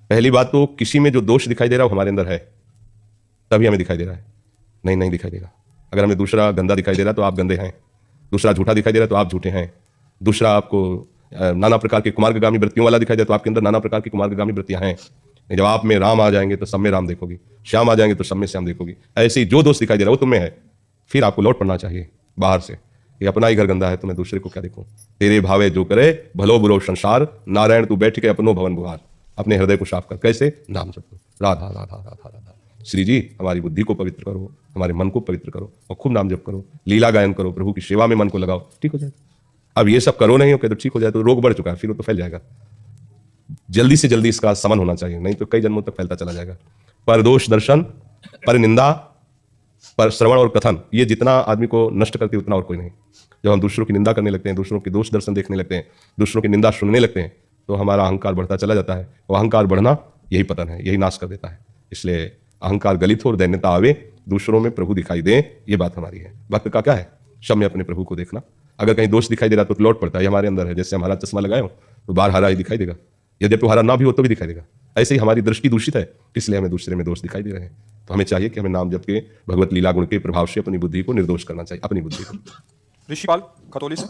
पहली बात तो किसी में जो दोष दिखाई दे रहा है वो हमारे अंदर है, तभी हमें दिखाई दे रहा है, नहीं दिखाई देगा। अगर हमें दूसरा गंदा दिखाई दे रहा है तो आप गंदे हैं, दूसरा झूठा दिखाई दे रहा है तो आप झूठे हैं, दूसरा आपको नाना प्रकार के कुमार्गामी वृत्तियों वाला दिखाई दे तो आपके अंदर नाना प्रकार की कुमार्गामी वृत्तियां हैं। जब आप में राम आ जाएंगे तो सब में राम देखोगी, श्याम आ जाएंगे तो सब में श्याम देखोगी। ऐसे ही जो दोष दिखाई दे रहा है वो तुम्हें है, फिर आपको लौट पड़ना चाहिए बाहर से। ये अपना ही घर गंदा है तो मैं दूसरे को क्या देखूं। तेरे भावे जो करे भलो बुरो संसार, नारायण तू बैठ के अपनो भवन बुहार। अपने हृदय को साफ कर, कैसे? नाम जप। राधा राधा राधा राधा। श्री जी हमारी बुद्धि को पवित्र करो, हमारे मन को पवित्र करो और खूब नाम जप करो, लीला गायन करो, प्रभु की सेवा में मन को लगाओ, ठीक हो जाएगा। अब ये सब करो नहीं हो तो ठीक हो जाए तो रोग बढ़ चुका है, फिर वो तो फैल जाएगा। जल्दी से जल्दी इसका समन होना चाहिए, नहीं तो कई जन्मों तक फैलता चला जाएगा। पर दोष दर्शन, पर निंदा, पर श्रवण और कथन, ये जितना आदमी को नष्ट करती है उतना और कोई नहीं। जब हम दूसरों की निंदा करने लगते हैं, दूसरों के दोष दर्शन देखने लगते हैं, दूसरों की निंदा सुनने लगते हैं तो हमारा अहंकार बढ़ता चला जाता है। और अहंकार बढ़ना यही पतन है, यही नाश कर देता है। इसलिए अहंकार गलित हो और दैन्यता आवे, दूसरों में प्रभु दिखाई दे, ये बात हमारी है। भक्त का क्या है? सब में अपने प्रभु को देखना। अगर कहीं दोष दिखाई दे रहा तो लौट पड़ता है, हमारे अंदर है। जैसे हम हरा चश्मा लगाए हो तो बाहर हरा ही दिखाई देगा, यद्यपि हरा ना भी हो तो भी दिखाई देगा। ऐसे ही हमारी दृष्टि दूषित है, इसलिए हमें दूसरे में दोष दिखाई दे रहे हैं। तो हमें चाहिए कि हमें नाम जप के भगवत लीला गुण के प्रभाव से अपनी बुद्धि को निर्दोष करना चाहिए, अपनी बुद्धि को। ऋषिपाल खतौली से।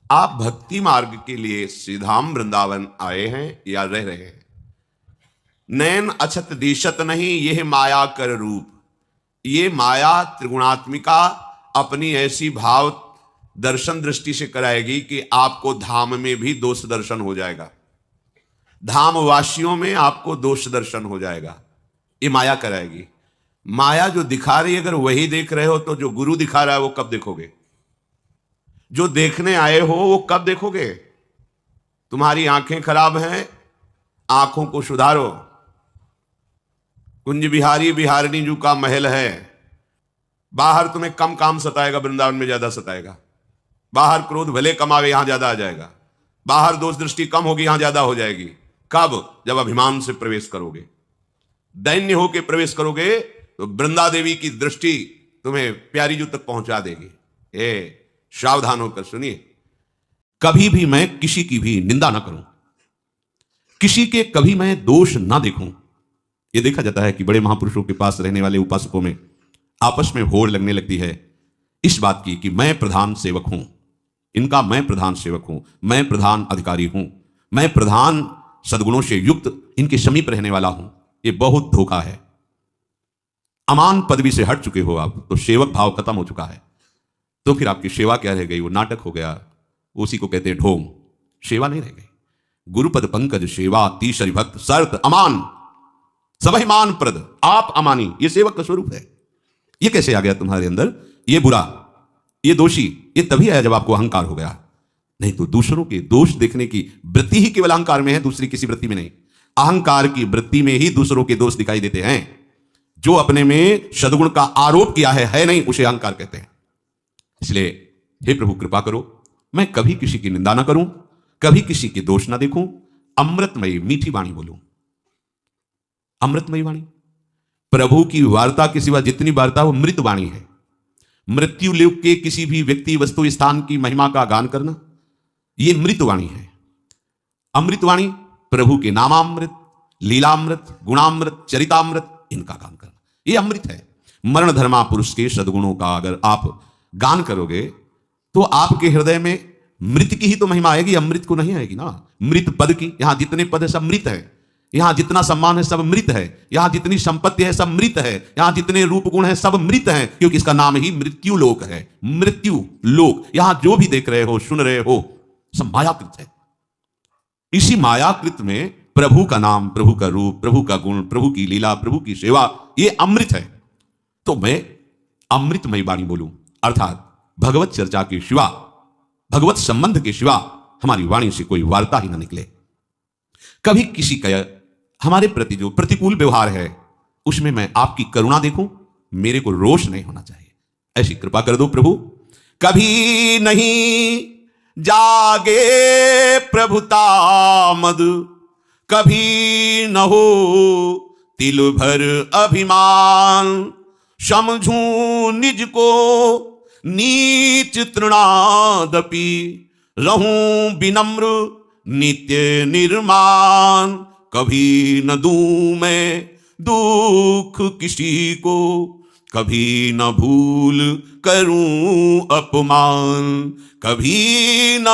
आप भक्ति मार्ग के लिए श्रीधाम वृंदावन आए हैं या रह रहे हैं? नैन अछत दिशत नहीं यह माया कर रूप। ये माया त्रिगुणात्मिका अपनी ऐसी भाव दर्शन दृष्टि से कराएगी कि आपको धाम में भी दोष दर्शन हो जाएगा, धाम वासियों में आपको दोष दर्शन हो जाएगा। ये माया कराएगी। माया जो दिखा रही है अगर वही देख रहे हो तो जो गुरु दिखा रहा है वो कब देखोगे? जो देखने आए हो वो कब देखोगे? तुम्हारी आंखें खराब हैं, आंखों को सुधारो। कुंज बिहारी बिहारिणी जू का महल है। बाहर तुम्हें कम काम सताएगा, वृंदावन में ज्यादा सताएगा। बाहर क्रोध भले कम आवे, यहां ज्यादा आ जाएगा। बाहर दोष दृष्टि कम होगी, यहां ज्यादा हो जाएगी। कब? जब अभिमान से प्रवेश करोगे, दैन्य होकर प्रवेश करोगे तो वृंदा देवी की दृष्टि तुम्हें प्यारी जू तक पहुंचा देगी। सावधान होकर सुनिए, कभी भी मैं किसी की भी निंदा ना करूं, किसी के कभी मैं दोष ना देखूं। यह देखा जाता है कि बड़े महापुरुषों के पास रहने वाले उपासकों में आपस में होड़ लगने लगती है इस बात की कि मैं प्रधान सेवक हूं, इनका मैं प्रधान सेवक हूं, मैं प्रधान अधिकारी हूं, मैं प्रधान सद्गुणों से युक्त इनके समीप रहने वाला हूं। यह बहुत धोखा है। अमान पदवी से हट चुके हो आप, तो सेवक भाव खत्म हो चुका है। तो फिर आपकी सेवा क्या रह गई? वो नाटक हो गया, उसी को कहते हैं ढोंग। सेवा नहीं रह गई। गुरुपद पंकज सेवा तीसरी भक्त शर्त अमान, सबहि मान प्रद, आप अमानी, ये सेवक का स्वरूप है। ये कैसे आ गया तुम्हारे अंदर? ये बुरा, ये दोषी, ये तभी आया जब आपको अहंकार हो गया। नहीं तो दूसरों के दोष देखने की वृत्ति ही केवल अहंकार में है, दूसरी किसी वृत्ति में नहीं। अहंकार की वृत्ति में ही दूसरों के दोष दिखाई देते हैं। जो अपने में सद्गुण का आरोप किया है नहीं, उसे अहंकार कहते हैं। इसलिए हे प्रभु कृपा करो, मैं कभी किसी की निंदा ना करूं, कभी किसी के दोष ना देखूं, अमृतमयी मीठी वाणी बोलूं। अमृतमयी वाणी, प्रभु की वार्ता के सिवा जितनी वार्ता वो मृत वाणी है। मृत्यु लोक के किसी भी व्यक्ति वस्तु स्थान की महिमा का गान करना, ये मृत वाणी है। अमृत वाणी प्रभु के नामामृत, लीलामृत, गुणामृत, चरितामृत, इनका गान करना, ये अमृत है। मरण धर्मा पुरुष के सद्गुणों का अगर आप गान करोगे तो आपके हृदय में मृत की ही तो महिमा आएगी, अमृत को नहीं आएगी ना। मृत पद की, यहां जितने पद है सब मृत है, यहां जितना सम्मान है सब मृत है, यहां जितनी संपत्ति है सब मृत है, यहां जितने रूप गुण है सब मृत है, क्योंकि इसका नाम ही मृत्यु लोक है। मृत्यु लोक, यहां जो भी देख रहे हो सुन रहे हो सब मायाकृत है। इसी मायाकृत में प्रभु का नाम, प्रभु का रूप, प्रभु का गुण, प्रभु की लीला, प्रभु की सेवा, ये अमृत है। तो मैं अमृतमयी वाणी बोलूं, अर्थात भगवत चर्चा के सिवा, भगवत संबंध के सिवा हमारी वाणी से कोई वार्ता ही ना निकले। कभी किसी का हमारे प्रति जो प्रतिकूल व्यवहार है उसमें मैं आपकी करुणा देखूं, मेरे को रोष नहीं होना चाहिए। ऐसी कृपा कर दो प्रभु। कभी नहीं जागे प्रभुता मद, कभी न हो तिल भर अभिमान, समझूं निज को नीच तृणादपि, रहूं विनम्र नित्य निर्माण, कभी न दूं मैं दुख किसी को, कभी न भूल करूं अपमान, कभी न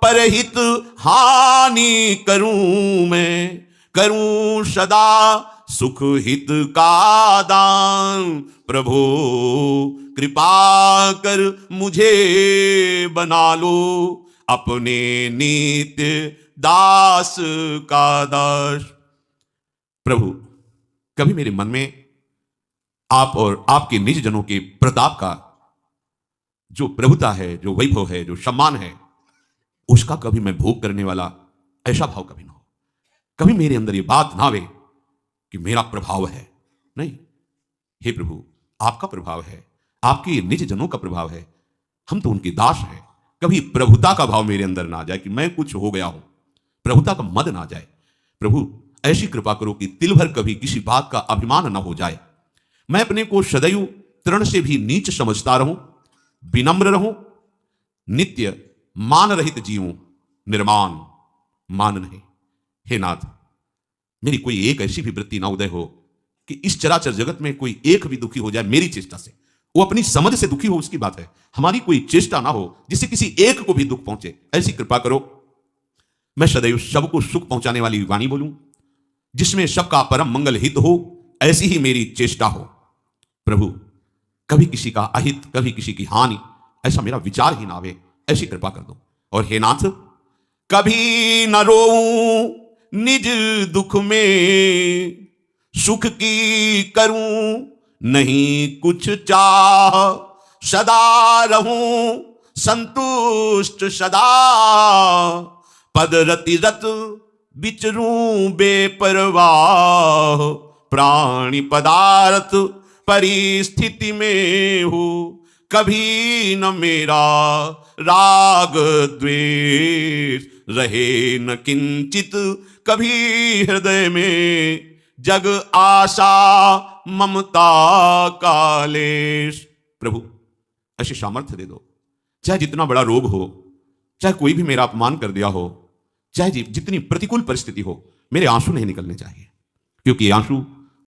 परहित हानि करूं मैं, करूं सदा सुख हित का दान। प्रभो कृपा कर मुझे बना लो, अपने नित्य दास का दास। प्रभु कभी मेरे मन में आप और आपके निज जनों के प्रताप का जो प्रभुता है, जो वैभव है, जो सम्मान है, उसका कभी मैं भोग करने वाला ऐसा भाव कभी ना हो। कभी मेरे अंदर ये बात ना आवे कि मेरा प्रभाव है। नहीं, हे प्रभु आपका प्रभाव है, आपके निज जनों का प्रभाव है, हम तो उनके दास हैं। कभी प्रभुता का भाव मेरे अंदर ना आ जाए कि मैं कुछ हो गया हूं, प्रभुता का मद ना आ जाए। प्रभु ऐसी कृपा करो कि तिल भर कभी किसी बात का अभिमान ना हो जाए। मैं अपने को सदैव तृण से भी नीच समझता रहूं, विनम्र रहूं, नित्य मान रहित जीवूं, निर्माण मान नहीं। हे नाथ, मेरी कोई एक ऐसी भी वृत्ति ना उदय हो कि इस चराचर जगत में कोई एक भी दुखी हो जाए मेरी चेष्टा से। वो अपनी समझ से दुखी हो उसकी बात है, हमारी कोई चेष्टा ना हो जिससे किसी एक को भी दुख पहुंचे। ऐसी कृपा करो। मैं सदैव सबको सुख पहुंचाने वाली वाणी बोलूं, जिसमें सबका परम मंगल हित हो, ऐसी ही मेरी चेष्टा हो। प्रभु कभी किसी का अहित, कभी किसी की हानि, ऐसा मेरा विचार ही ना आवे, ऐसी कृपा कर दो। और हे नाथ, कभी न रोऊं निज दुख में, सुख की करूं नहीं कुछ चाह, सदा रहूं संतुष्ट सदा, पद रति रत विचरूं बेपरवाह, प्राणी पदार्थ परिस्थिति में हो, कभी न मेरा राग द्वेष रहे न किंचित, कभी हृदय में जग आशा ममता कालेश। प्रभु ऐसी सामर्थ्य दे दो, चाहे जितना बड़ा रोग हो, चाहे कोई भी मेरा अपमान कर दिया हो, चाहे जितनी प्रतिकूल परिस्थिति हो, मेरे आंसू नहीं निकलने चाहिए, क्योंकि आंसू